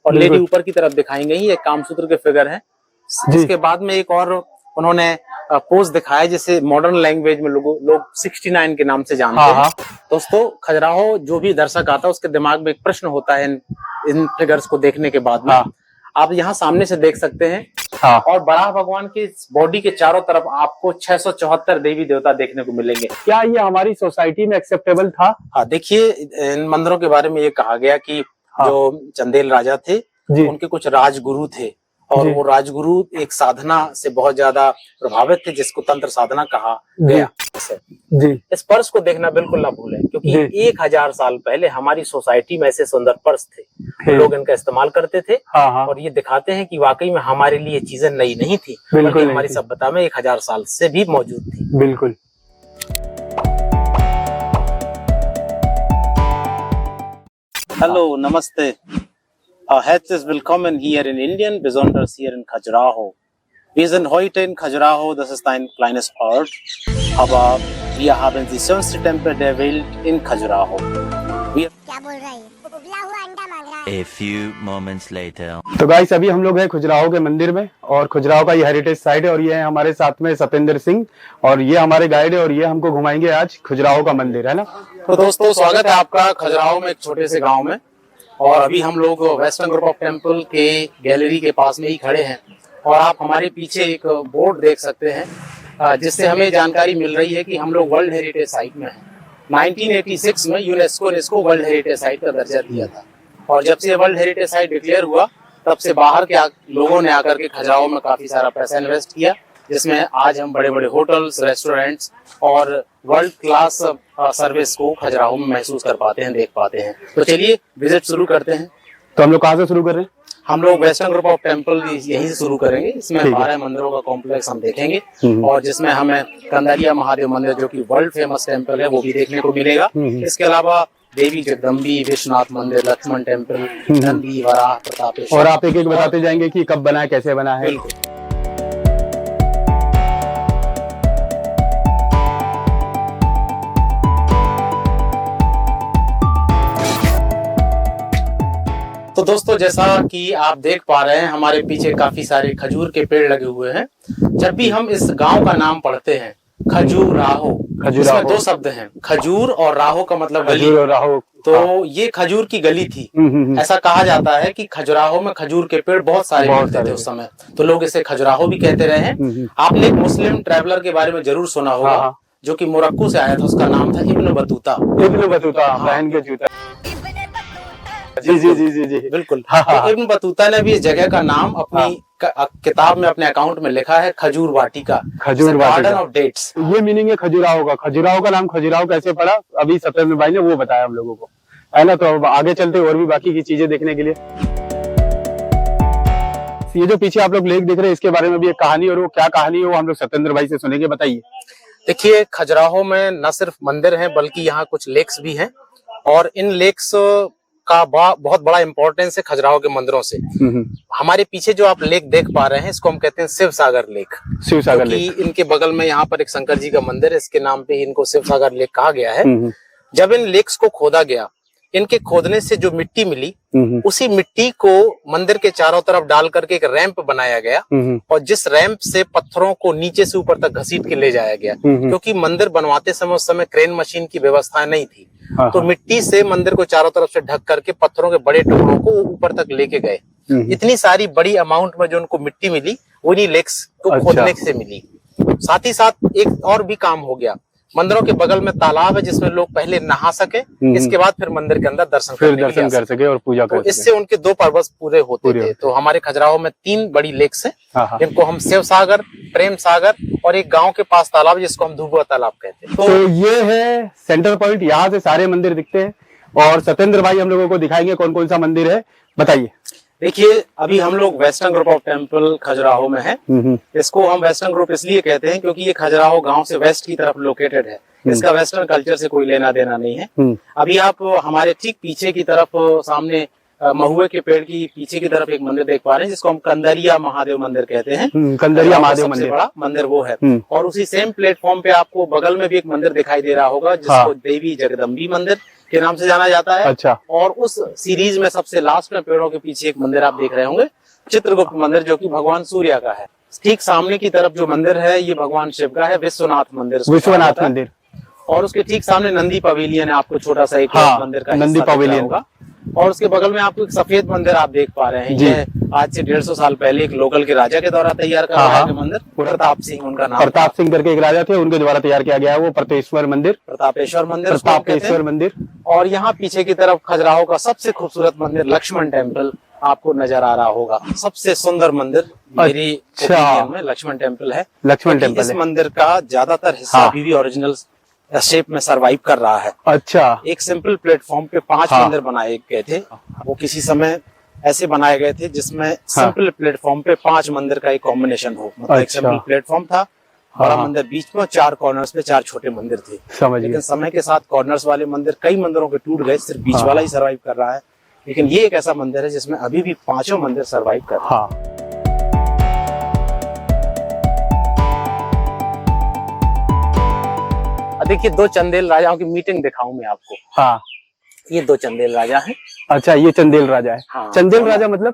और लेडी ऊपर की तरफ दिखाई गई, ये कामसूत्र के फिगर है। इसके बाद में एक और उन्होंने पोज दिखाया जिसे मॉडर्न लैंग्वेज में लोग 69 के नाम से जानते हैं। दोस्तों, खजुराहो जो भी दर्शक आता है उसके दिमाग में एक प्रश्न होता है इन फिगर्स को देखने के बाद में। आप यहाँ सामने से देख सकते हैं और बराह भगवान की बॉडी के चारों तरफ आपको 674 देवी देवता देखने को मिलेंगे। क्या ये हमारी सोसाइटी में एक्सेप्टेबल था? हाँ, देखिए, इन मंदिरों के बारे में ये कहा गया कि जो चंदेल राजा थे उनके कुछ राजगुरु थे और वो राजगुरु एक साधना से बहुत ज्यादा प्रभावित थे जिसको तंत्र साधना कहा गया। जी, इस पर्स को देखना बिल्कुल ना भूलें क्योंकि 1000 साल पहले हमारी सोसाइटी में ऐसे सुंदर पर्स थे, तो लोग इनका इस्तेमाल करते थे। और ये दिखाते हैं कि वाकई में हमारे लिए चीजें नई नहीं थी, बल्कि हमारी सभ्यता में 1000 साल से भी मौजूद थी। बिल्कुल। हेलो, नमस्ते। Herzlich willkommen hier in Indien, besonders hier in Khajuraho. Wir sind heute in Khajuraho, das ist ein kleines Ort, aber wir haben die schönste Tempel der Welt in Khajuraho. क्या बोल रहा है? उबला हुआ अंडा मांग रहा है। A few moments later. तो गाइस, अभी हम लोग हैं खजुराहो के मंदिर में और खजुराहो का ये हेरिटेज साइट है और ये है हमारे साथ में सतेंद्र सिंह और ये हमारे गाइड है और ये हमको घुमाएंगे आज खजुराहो का मंदिर, है ना? तो दोस्तों, स्वागत है आपका खजुराहो में एक छोटे से गाँव में। और अभी हम लोग वेस्टर्न ग्रुप ऑफ टेम्पल के गैलरी के पास में ही खड़े हैं और आप हमारे पीछे एक बोर्ड देख सकते हैं जिससे हमें जानकारी मिल रही है कि हम लोग वर्ल्ड हेरिटेज साइट में हैं। 1986 में यूनेस्को ने इसको वर्ल्ड हेरिटेज साइट का दर्जा दिया था और जब से वर्ल्ड हेरिटेज साइट डिक्लेयर हुआ तब से बाहर के लोगों ने आकर के खजुराहो में काफी सारा पैसा इन्वेस्ट किया, जिसमें आज हम बड़े बड़े होटल्स, रेस्टोरेंट्स और वर्ल्ड क्लास सर्विस को खजुराहो में महसूस कर पाते हैं, देख पाते हैं। तो चलिए विजिट शुरू करते हैं। तो हम लोग कहाँ से शुरू कर रहे हैं? हम लोग वेस्टर्न ग्रुप ऑफ टेम्पल यहीं से शुरू करेंगे। इसमें 12 मंदिरों का कॉम्प्लेक्स हम देखेंगे और जिसमें हमें कंदारिया महादेव मंदिर जो कि वर्ल्ड फेमस टेम्पल है वो भी देखने को मिलेगा। इसके अलावा देवी जगदम्बी, विश्वनाथ मंदिर, लक्ष्मण टेम्पल, नंदी, वराह, प्रतापेश्वर। और आप एक एक बताते जाएंगे कि कब बना है, कैसे बना है। बिल्कुल। तो दोस्तों, जैसा कि आप देख पा रहे हैं हमारे पीछे काफी सारे खजूर के पेड़ लगे हुए हैं। जब भी हम इस गांव का नाम पढ़ते हैं खजुराहो, इसमें 2 शब्द हैं, खजूर और राहो का मतलब गली। तो ये खजूर की गली थी। ऐसा कहा जाता है कि खजुराहो में खजूर के पेड़ बहुत सारे मिलते थे उस समय, तो लोग इसे खजुराहो भी कहते रहे हैं। आपने एक मुस्लिम ट्रैवलर के बारे में जरूर सुना होगा जो कि मोरक्को से आया था, उसका नाम था इब्न बतूता। बहन के जूता। जी जी जी जी जी, बिल्कुल। तो इब्न बतूता ने भी इस जगह का नाम अपनी किताब में, अपने अकाउंट में लिखा है खजूर वाटिका, गार्डन ऑफ डेट्स। ये मीनिंग है खजुराहो का। खजुराहो का नाम खजुराहो कैसे पड़ा, अभी सतेंद्र भाई ने वो बताया हम लोगों को, है ना? तो अब आगे चलते और भी बाकी की चीजें देखने के लिए। ये जो पीछे आप लोग लेक देख रहे हैं इसके बारे में भी एक कहानी, और वो क्या कहानी है वो हम लोग सतेंद्र भाई से सुनेंगे। बताइए। देखिए, खजुराहो में न सिर्फ मंदिर है बल्कि यहाँ कुछ लेक्स भी हैं और इन लेक्स का बहुत बड़ा इंपॉर्टेंस है खजुराहो के मंदिरों से। हमारे पीछे जो आप लेक देख पा रहे हैं इसको हम कहते हैं शिव सागर लेक। शिव सागर लेक। इनके बगल में यहाँ पर एक शंकर जी का मंदिर है, इसके नाम पे इनको शिव सागर लेक कहा गया है। जब इन लेक्स को खोदा गया, इनके खोदने से जो मिट्टी मिली उसी मिट्टी को मंदिर के चारों तरफ डाल करके एक रैंप बनाया गया और जिस रैंप से पत्थरों को नीचे से ऊपर तक घसीट के ले जाया गया, क्योंकि मंदिर बनवाते समय उस समय क्रेन मशीन की व्यवस्था नहीं थी। तो मिट्टी से मंदिर को चारों तरफ से ढक करके पत्थरों के बड़े टुकड़ों को ऊपर तक लेके गए। इतनी सारी बड़ी अमाउंट में जो उनको मिट्टी मिली वो इन्हीं लेक्स को खोदने से मिली। साथ ही साथ एक और भी काम हो गया, मंदिरों के बगल में तालाब है जिसमें लोग पहले नहा सके, इसके बाद फिर मंदिर के अंदर दर्शन कर सके और पूजा कर सके। इससे उनके 2 पर्पस पूरे होते थे। तो हमारे खजुराहो में 3 बड़ी लेक्स हैं जिनको हम शिव सागर, प्रेम सागर और एक गांव के पास तालाब जिसको हम धुबुआ तालाब कहते हैं। तो ये है सेंटर पॉइंट, यहाँ से सारे मंदिर दिखते हैं और सतेंद्र भाई हम लोगों को दिखाएंगे कौन कौन सा मंदिर है। बताइए। देखिए, अभी हम लोग western group of temple Khajuraho में है। इसको हम वेस्टर्न ग्रुप इसलिए कहते हैं क्योंकि ये खजुराहो गांव से वेस्ट की तरफ लोकेटेड है। इसका वेस्टर्न कल्चर से कोई लेना देना नहीं है। अभी आप हमारे ठीक पीछे की तरफ सामने महुए के पेड़ की पीछे की तरफ एक मंदिर देख पा रहे हैं जिसको हम कंदरिया महादेव मंदिर कहते हैं। कंदरिया महादेव सबसे मंदिर, बड़ा मंदिर वो है। और उसी सेम प्लेटफॉर्म पे आपको बगल में भी एक मंदिर दिखाई दे रहा होगा जिसको देवी जगदम्बी मंदिर के नाम से जाना जाता है। अच्छा। और उस सीरीज में सबसे लास्ट में पेड़ों के पीछे एक मंदिर आप देख रहे होंगे, चित्रगुप्त मंदिर, जो कि भगवान सूर्य का है। ठीक सामने की तरफ जो मंदिर है ये भगवान शिव का है, विश्वनाथ मंदिर। विश्वनाथ मंदिर। और उसके ठीक सामने नंदी पवेलियन है, आपको छोटा सा एक मंदिर का नंदी पवेलियन होगा। और उसके बगल में आपको एक सफेद मंदिर आप देख पा रहे हैं। ये आज से 150 साल पहले एक लोकल के राजा के द्वारा तैयार करवाया गया मंदिर। प्रताप सिंह उनका नाम, प्रताप सिंह करके एक राजा थे, उनके द्वारा तैयार किया गया है वो प्रतापेश्वर मंदिर। प्रतापेश्वर मंदिर, प्रतापेश्वर मंदिर। और यहाँ पीछे की तरफ खजुराहो का सबसे खूबसूरत मंदिर लक्ष्मण टेम्पल आपको नजर आ रहा होगा। सबसे सुंदर मंदिर मेरी ओपिनियन में लक्ष्मण टेम्पल है। लक्ष्मण टेम्पल इस मंदिर का ज्यादातर हिस्सा अभी भी ओरिजिनल शेप में सरवाइव कर रहा है। अच्छा। एक सिंपल प्लेटफॉर्म पे 5 मंदिर बनाए गए थे। वो किसी समय ऐसे बनाए गए थे जिसमें सिंपल प्लेटफॉर्म पे 5 मंदिर का एक कॉम्बिनेशन हो। मतलब एक सिंपल प्लेटफॉर्म था, बड़ा मंदिर बीच में, 4 कॉर्नर्स पे 4 छोटे मंदिर थे। लेकिन समय के साथ कॉर्नर्स वाले मंदिर कई मंदिरों के टूट गए, सिर्फ बीच वाला ही सरवाइव कर रहा है। लेकिन ये एक ऐसा मंदिर है जिसमें अभी भी 5 मंदिर सरवाइव कर रहे हैं। देखिए 2 चंदेल राजाओं की मीटिंग दिखाऊं मैं आपको। हाँ, ये 2 चंदेल राजा हैं। अच्छा, ये चंदेल राजा है। हाँ, चंदेल राजा मतलब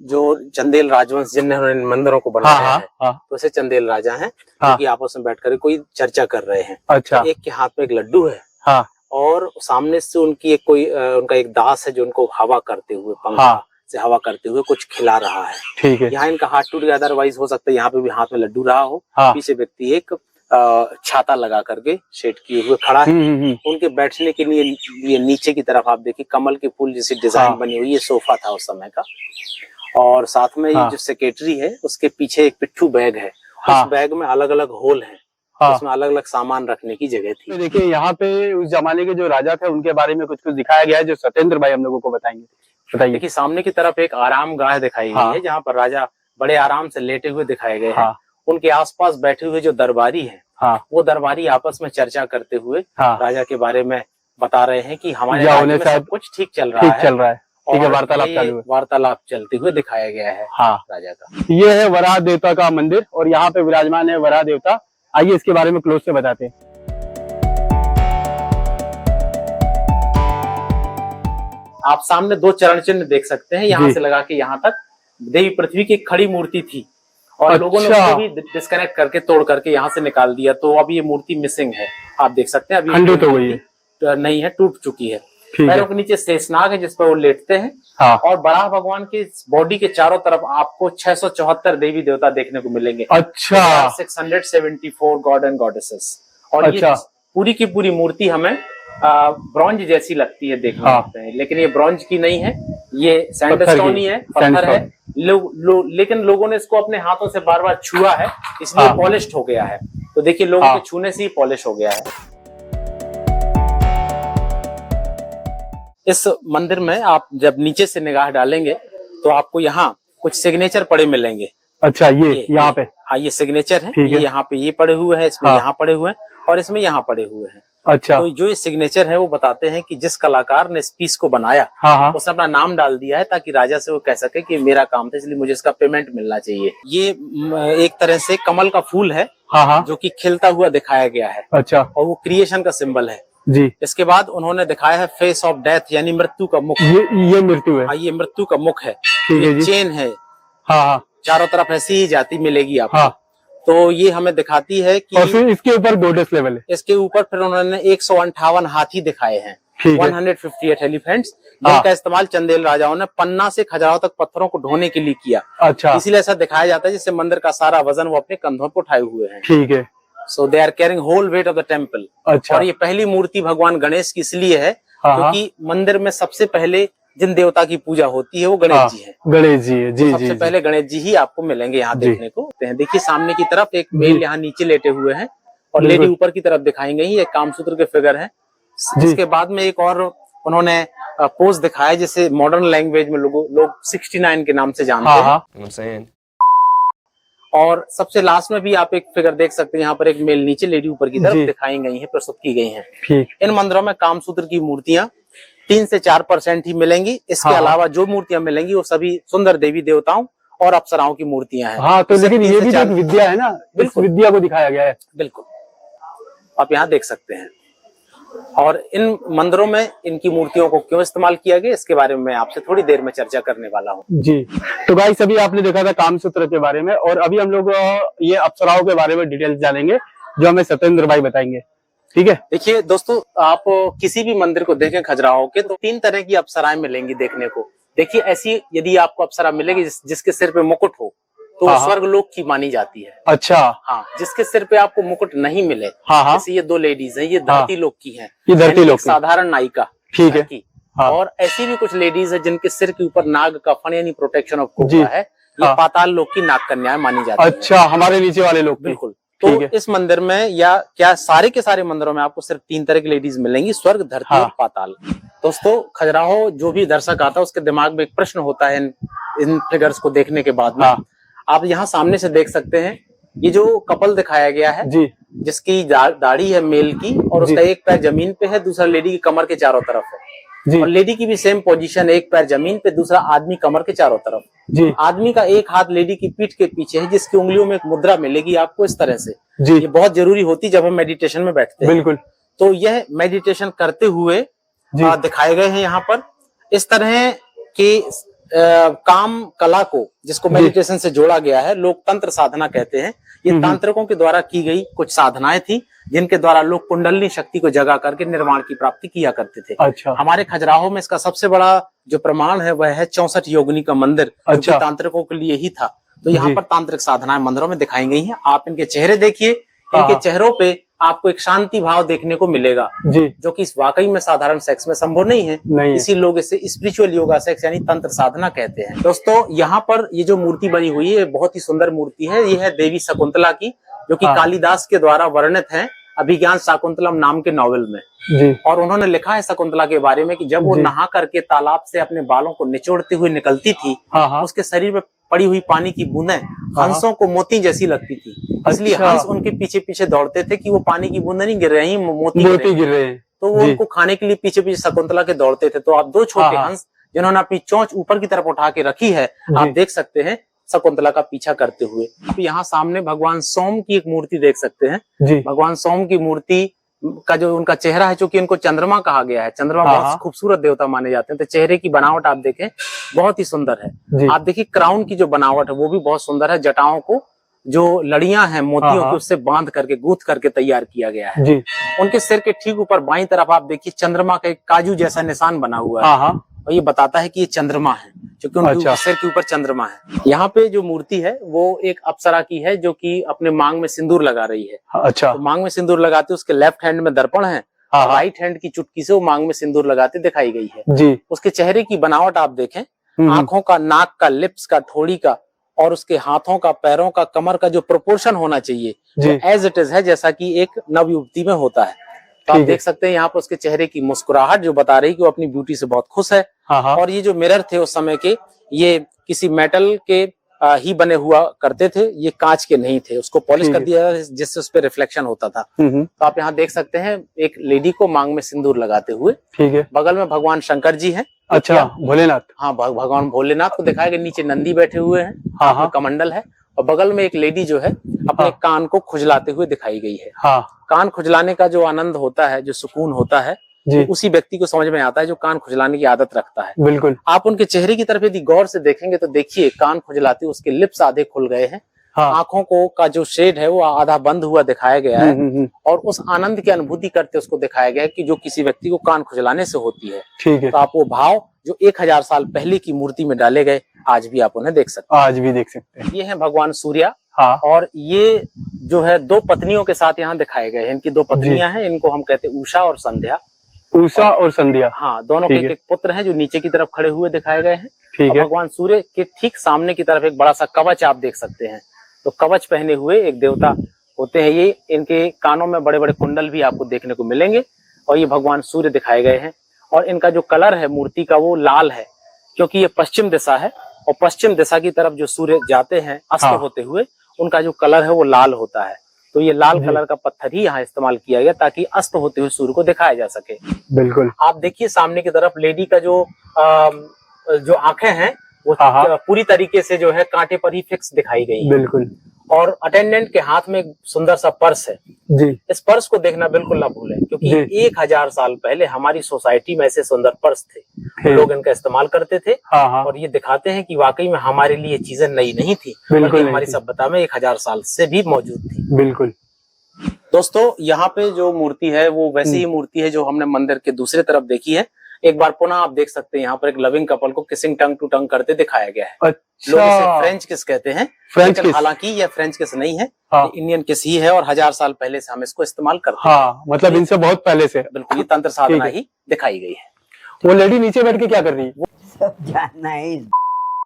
जो चंदेल राजवंश जिन्होंने इन मंदिरों को बनाया है, तो ऐसे चंदेल राजा हैं जो कि आपस में बैठकर कोई चर्चा कर रहे हैं। अच्छा। एक के हाथ में एक लड्डू है। हाँ। और सामने से उनकी एक कोई उनका एक दास है जो उनको हवा करते हुए, पंखा से हवा करते हुए कुछ खिला रहा है। ठीक है। यहाँ इनका हाथ टूट गया, अदरवाइज हो सकता है यहाँ पे भी हाथ में लड्डू रहा हो। पीछे व्यक्ति एक छाता लगा करके शेड किए हुए खड़ा है। उनके बैठने के लिए नीचे की तरफ आप देखिए कमल के फूल जैसी डिजाइन बनी हुई, ये सोफा था उस समय का। और साथ में ये जो सेक्रेटरी है उसके पीछे एक पिट्ठू बैग है। उस बैग में अलग अलग होल है, उसमें अलग अलग सामान रखने की जगह थी। तो देखिए यहाँ पे उस जमाने के जो राजा थे उनके बारे में कुछ कुछ दिखाया गया है जो सत्येंद्र भाई हम लोगों को बताएंगे। बताइए। देखिए सामने की तरफ एक आराम गाह दिखाई गई है जहाँ पर राजा बड़े आराम से लेटे हुए दिखाए गए हैं। उनके आसपास बैठे हुए जो दरबारी हैं, वो दरबारी आपस में चर्चा करते हुए राजा के बारे में बता रहे हैं कि हमारे राज्य में सब कुछ ठीक चल रहा है। ठीक है, वार्तालाप चलते हुए दिखाया गया है राजा का। ये है वराह देवता का मंदिर और यहाँ पे विराजमान है वराह देवता। आइए इसके बारे में क्लोज से बताते हैं। आप सामने 2 चरण चिन्ह देख सकते हैं, यहाँ से लगा के यहाँ तक देवी पृथ्वी की खड़ी मूर्ति थी और लोगों ने उसको भी डिस्कनेक्ट करके तोड़ करके यहाँ से निकाल दिया। तो अभी ये मूर्ति मिसिंग है, आप देख सकते हैं। अभी खंडित हो गई है, नहीं है, टूट चुकी है। पैरों के नीचे शेषनाग है जिस पर वो लेटते हैं। और बराह भगवान की बॉडी के चारों तरफ आपको 674 देवी देवता देखने को मिलेंगे। अच्छा। 674 गॉड एंड गॉडेसेस। और ये पूरी की पूरी मूर्ति हमें ब्रॉन्ज जैसी लगती है देखने में, लेकिन ये ब्रॉन्ज की नहीं है, ये सैंडस्टोन ही है, पत्थर है। लेकिन लोगों ने इसको अपने हाथों से बार बार छुआ है, इसलिए पॉलिश्ड हो गया है। तो देखिए लोगों के छूने से ही पॉलिश हो गया है। इस मंदिर में आप जब नीचे से निगाह डालेंगे तो आपको यहाँ कुछ सिग्नेचर पड़े मिलेंगे। अच्छा, ये यहाँ पे? हाँ, ये सिग्नेचर है। ये यहाँ पे ये पड़े हुए हैं, इसमें यहाँ पड़े हुए हैं और इसमें यहाँ पड़े हुए हैं। अच्छा। तो जो ये सिग्नेचर है वो बताते हैं कि जिस कलाकार ने इस पीस को बनाया उसने अपना नाम डाल दिया है ताकि राजा से वो कह सके कि मेरा काम था इसलिए मुझे इसका पेमेंट मिलना चाहिए। ये एक तरह से कमल का फूल है जो कि खिलता हुआ दिखाया गया है। अच्छा। और वो क्रिएशन का सिंबल है जी। इसके बाद उन्होंने दिखाया है फेस ऑफ डेथ, यानी मृत्यु का मुख। ये मृत्यु है। हाँ, ये मृत्यु का मुख है। ये चेन है। हाँ। चारों तरफ ऐसी ही जाति मिलेगी आपको। तो ये हमें दिखाती है कि और फिर इसके ऊपर गोडेस लेवल है। इसके ऊपर फिर उन्होंने 158 हाथी दिखाए हैं, 158 एलिफेंट्स, जिनका इस्तेमाल चंदेल राजाओं ने पन्ना से खजुराहो तक पत्थरों को ढोने के लिए किया। अच्छा। इसीलिए ऐसा दिखाया जाता है जिससे मंदिर का सारा वजन वो अपने कंधों पर उठाए हुए हैं। ठीक है। So they are carrying whole weight of the temple. अच्छा। और ये पहली मूर्ति भगवान गणेश की इसलिए है क्योंकि मंदिर में सबसे पहले जिन देवता की पूजा होती है वो गणेश जी है। गणेश जी है। जी। सबसे पहले गणेश जी ही आपको मिलेंगे यहाँ देखने को। देखिए सामने की तरफ एक मेल यहाँ नीचे लेटे हुए हैं और लेडी ऊपर की तरफ दिखाई गई, एक कामसूत्र के फिगर है। इसके बाद में एक और उन्होंने पोज दिखाया जिसे मॉडर्न लैंग्वेज में लोग 69 के नाम से जानते हैं। और सबसे लास्ट में भी आप एक फिगर देख सकते हैं, यहाँ पर एक मेल नीचे लेडी ऊपर की तरफ दिखाई गई है, प्रस्तुत की गई है। इन मंदिरों में कामसूत्र की मूर्तियां 3 से 4% ही मिलेंगी। इसके हाँ, अलावा जो मूर्तियां मिलेंगी वो सभी सुंदर देवी देवताओं और अप्सराओं की मूर्तियां हैं। हाँ, तो लेकिन ये भी तो एक विद्या है ना, इस बिल्कुल। विद्या को दिखाया गया है। बिल्कुल, आप यहाँ देख सकते हैं। और इन मंदिरों में इनकी मूर्तियों को क्यों इस्तेमाल किया गया, इसके बारे में मैं आपसे थोड़ी देर में चर्चा करने वाला हूँ। जी, तो गाइस अभी आपने देखा था कामसूत्र के बारे में, और अभी हम लोग ये अप्सराओं के बारे में डिटेल्स जानेंगे, जो हमें सत्येंद्र भाई बताएंगे। ठीक है, देखिए दोस्तों, आप किसी भी मंदिर को देखें खजुराहो के, तो 3 तरह की अप्सराएं मिलेंगी देखने को। देखिए, ऐसी यदि आपको अप्सरा मिलेगी जिसके सिर पे मुकुट हो, तो हाँ, स्वर्ग लोक की मानी जाती है। अच्छा, हाँ, जिसके सिर पे आपको मुकुट नहीं मिले, हाँ, हाँ, जैसे ये 2 लेडीज हैं, ये धरती लोक की हैं, ये धरती यानी लोक एक की। साधारण नायिका, ठीक है, घर की। हाँ। और ऐसी भी कुछ लेडीज है जिनके सिर के ऊपर नाग का फण यानी प्रोटेक्शन ऑफ जी, कोबरा है, ये हाँ। पाताल लोक की नाग कन्याएं मानी जाती है। अच्छा, हमारे नीचे वाले लोग की। बिल्कुल। ठीक तो है। इस मंदिर में या क्या सारे के सारे मंदिरों में आपको सिर्फ 3 तरह की लेडीज मिलेंगी, स्वर्ग, धरती हाँ। और पाताल। दोस्तों, खजुराहो जो भी दर्शक आता है उसके दिमाग में एक प्रश्न होता है इन फिगर्स को देखने के बाद में। हाँ। आप यहाँ सामने से देख सकते हैं, ये जो कपल दिखाया गया है, जी, जिसकी दाढ़ी है मेल की, और उसका एक पैर जमीन पे है, दूसरा लेडी की कमर के चारों तरफ है। जी, और लेडी की भी सेम पोजीशन, एक पैर जमीन पे, दूसरा आदमी कमर के चारों तरफ। जी, आदमी का एक हाथ लेडी की पीठ के पीछे है, जिसकी उंगलियों में एक मुद्रा मिलेगी आपको इस तरह से। जी, ये बहुत जरूरी होती जब हम मेडिटेशन में बैठते हैं। बिल्कुल। तो यह मेडिटेशन करते हुए दिखाए गए हैं यहाँ पर। इस तरह के काम कला को, जिसको मेडिटेशन से जोड़ा गया है, लोग तंत्र साधना कहते हैं। ये तांत्रिकों के द्वारा की गई कुछ साधनाएं थी, जिनके द्वारा लोग कुंडलिनी शक्ति को जगा करके निर्वाण की प्राप्ति किया करते थे। अच्छा, हमारे खजुराहो में इसका सबसे बड़ा जो प्रमाण है वह है 64 योगिनी का मंदिर, जो कि तांत्रिकों के लिए ही था। तो यहाँ पर तांत्रिक साधनाएं मंदिरों में दिखाई गई हैं। आप इनके चेहरे देखिए, इनके चेहरों पे आपको एक शांति भाव देखने को मिलेगा, जी, जो कि इस वाकई में साधारण सेक्स में संभव नहीं है। इसी लोग इसे स्पिरिचुअल योगा सेक्स यानी तंत्र साधना कहते हैं। दोस्तों, यहाँ पर ये जो मूर्ति बनी हुई है, बहुत ही सुंदर मूर्ति है। ये है देवी शकुंतला की, जो कि कालिदास के द्वारा वर्णित है अभिज्ञान शाकुंतलम नाम के नॉवेल में। जी। और उन्होंने लिखा है शकुंतला के बारे में कि जब वो नहा करके तालाब से अपने बालों को निचोड़ते हुए निकलती थी, उसके शरीर में पड़ी हुई पानी की बूंदें हंसों को मोती जैसी लगती थी। इसलिए हंस उनके पीछे पीछे दौड़ते थे कि वो पानी की बूंदें नहीं गिर रही, मोती गिर रहे हैं। तो वो उनको खाने के लिए पीछे पीछे शकुंतला के दौड़ते थे। तो आप 2 छोटे हंस जिन्होंने अपनी चोंच ऊपर की तरफ उठा के रखी है, आप देख सकते हैं शकुंतला का पीछा करते हुए। आप यहाँ सामने भगवान सोम की एक मूर्ति देख सकते हैं। भगवान सोम की मूर्ति का जो उनका चेहरा है, चूंकि उनको चंद्रमा कहा गया है, चंद्रमा बहुत खूबसूरत देवता माने जाते हैं, तो चेहरे की बनावट आप देखें बहुत ही सुंदर है। आप देखिए क्राउन की जो बनावट है वो भी बहुत सुंदर है। जटाओं को जो लड़ियां हैं मोतियों की, उससे बांध करके गूंथ करके तैयार किया गया है। उनके सिर के ठीक ऊपर बाईं तरफ आप देखिए चंद्रमा का एक काजू जैसा निशान बना हुआ है, और ये बताता है कि ये चंद्रमा है, क्योंकि उनके सिर के ऊपर चंद्रमा है। यहाँ पे जो मूर्ति है वो एक अप्सरा की है, जो कि अपने मांग में सिंदूर लगा रही है। अच्छा। तो मांग में सिंदूर लगाते उसके लेफ्ट हैंड में दर्पण है, राइट हैंड की चुटकी से वो मांग में सिंदूर लगाते दिखाई गई है। जी। उसके चेहरे की बनावट आप देखें, आंखों का, नाक का, लिप्स का, ठोड़ी का, और उसके हाथों का, पैरों का, कमर का जो प्रोपोर्शन होना चाहिए वो एज इट इज है, जैसा कि एक नवयुवती में होता है। तो आप देख सकते हैं यहाँ पर उसके चेहरे की मुस्कुराहट जो बता रही कि वो अपनी ब्यूटी से बहुत खुश है। और ये जो मिरर थे उस समय के, ये किसी मेटल के ही बने हुआ करते थे, ये कांच के नहीं थे। उसको पॉलिश कर दिया जिससे उस पर रिफ्लेक्शन होता था। तो आप यहाँ देख सकते हैं एक लेडी को मांग में सिंदूर लगाते हुए। ठीक है। बगल में भगवान शंकर जी हैं। अच्छा, भोलेनाथ। हाँ, भगवान भोलेनाथ को दिखाया गया, नीचे नंदी बैठे हुए हैं, कमंडल है, और बगल में एक लेडी जो है अपने कान को खुजलाते हुए दिखाई गई है। कान खुजलाने का जो आनंद होता है, जो सुकून होता है, तो उसी व्यक्ति को समझ में आता है जो कान खुजलाने की आदत रखता है। बिल्कुल। आप उनके चेहरे की तरफ यदि गौर से देखेंगे तो देखिए कान खुजलाते उसके लिप्स आधे खुल गए हैं। आंखों को का जो शेड है वो आधा बंद हुआ दिखाया गया है, और उस आनंद की अनुभूति करते उसको दिखाया गया है कि जो किसी व्यक्ति को कान खुजलाने से होती है। ठीक है। तो आप वो भाव जो 1000 साल पहले की मूर्ति में डाले गए, आज भी आप उन्हें देख सकते हैं। आज भी देख सकते हैं। ये है भगवान सूर्या। और ये जो है 2 पत्नियों के साथ यहाँ दिखाए गए हैं। इनकी 2 पत्नियां हैं, इनको हम कहते हैं उषा और संध्या। उषा और संध्या। हाँ, दोनों के एक पुत्र हैं जो नीचे की तरफ खड़े हुए दिखाए गए हैं। ठीक है। भगवान सूर्य के ठीक सामने की तरफ एक बड़ा सा कवच आप देख सकते हैं। तो कवच पहने हुए एक देवता होते हैं ये। इनके कानों में बड़े बड़े कुंडल भी आपको देखने को मिलेंगे, और ये भगवान सूर्य दिखाए गए हैं। और इनका जो कलर है मूर्ति का वो लाल है, क्योंकि ये पश्चिम दिशा है, और पश्चिम दिशा की तरफ जो सूर्य जाते हैं अस्त होते हुए, उनका जो कलर है वो लाल होता है। तो ये लाल कलर का पत्थर ही यहाँ इस्तेमाल किया गया ताकि अस्त होते हुए सूर्य को दिखाया जा सके। बिल्कुल। आप देखिए सामने की तरफ लेडी का जो आंखें हैं वो पूरी तरीके से जो है कांटे पर ही फिक्स दिखाई गई है। बिल्कुल। और अटेंडेंट के हाथ में एक सुंदर सा पर्स है जी। इस पर्स को देखना बिल्कुल ना भूलें, क्योंकि 1000 साल पहले हमारी सोसाइटी में ऐसे सुंदर पर्स थे, लोग इनका इस्तेमाल करते थे। और ये दिखाते हैं कि वाकई में हमारे लिए चीजें नई नहीं थी, बल्कि हमारी सभ्यता में 1000 साल से भी मौजूद थी। बिल्कुल। दोस्तों यहाँ पे जो मूर्ति है वो वैसी ही मूर्ति है जो हमने मंदिर के दूसरे तरफ देखी है। एक बार पुनः आप देख सकते हैं यहाँ पर एक लविंग कपल को किसिंग टंग टू टंग करते दिखाया गया है। लोग इसे फ्रेंच किस कहते हैं, फ्रेंच किस। हालांकि यह फ्रेंच किस नहीं है, इंडियन किस ही है और 1000 साल पहले से हम इसको इस्तेमाल करते हैं। मतलब इनसे बहुत पहले से। बिल्कुल, ये तंत्र साधना ही दिखाई गई है। वो लेडी नीचे बैठ के क्या कर रही है?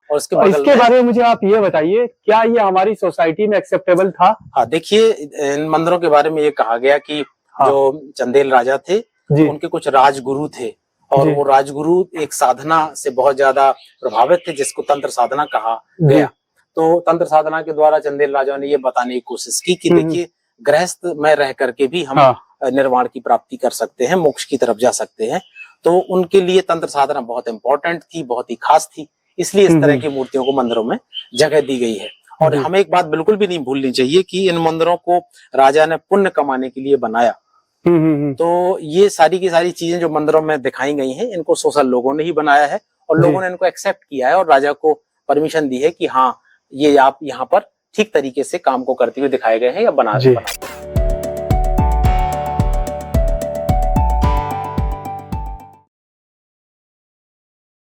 और इसके बारे में मुझे आप ये बताइए, क्या ये हमारी सोसाइटी में एक्सेप्टेबल था? हाँ, देखिए इन मंदिरों के बारे में ये कहा गया कि जो चंदेल राजा थे उनके कुछ राजगुरु थे और वो राजगुरु एक साधना से बहुत ज्यादा प्रभावित थे जिसको तंत्र साधना कहा गया। तो तंत्र साधना के द्वारा चंदेल राजा ने ये बताने की कोशिश की कि देखिए गृहस्थ में रह करके भी हम निर्वाण की प्राप्ति कर सकते हैं, मोक्ष की तरफ जा सकते हैं। तो उनके लिए तंत्र साधना बहुत इंपॉर्टेंट थी, बहुत ही खास थी, इसलिए इस तरह की मूर्तियों को मंदिरों में जगह दी गई है। और हमें एक बात बिल्कुल भी नहीं भूलनी चाहिए कि इन मंदिरों को राजा ने पुण्य कमाने के लिए बनाया। तो ये सारी की सारी चीजें जो मंदिरों में दिखाई गई हैं इनको सोशल लोगों ने ही बनाया है और लोगों ने इनको एक्सेप्ट किया है और राजा को परमिशन दी है कि हाँ ये आप यहाँ पर ठीक तरीके से काम को करते हुए दिखाए गए हैं या बना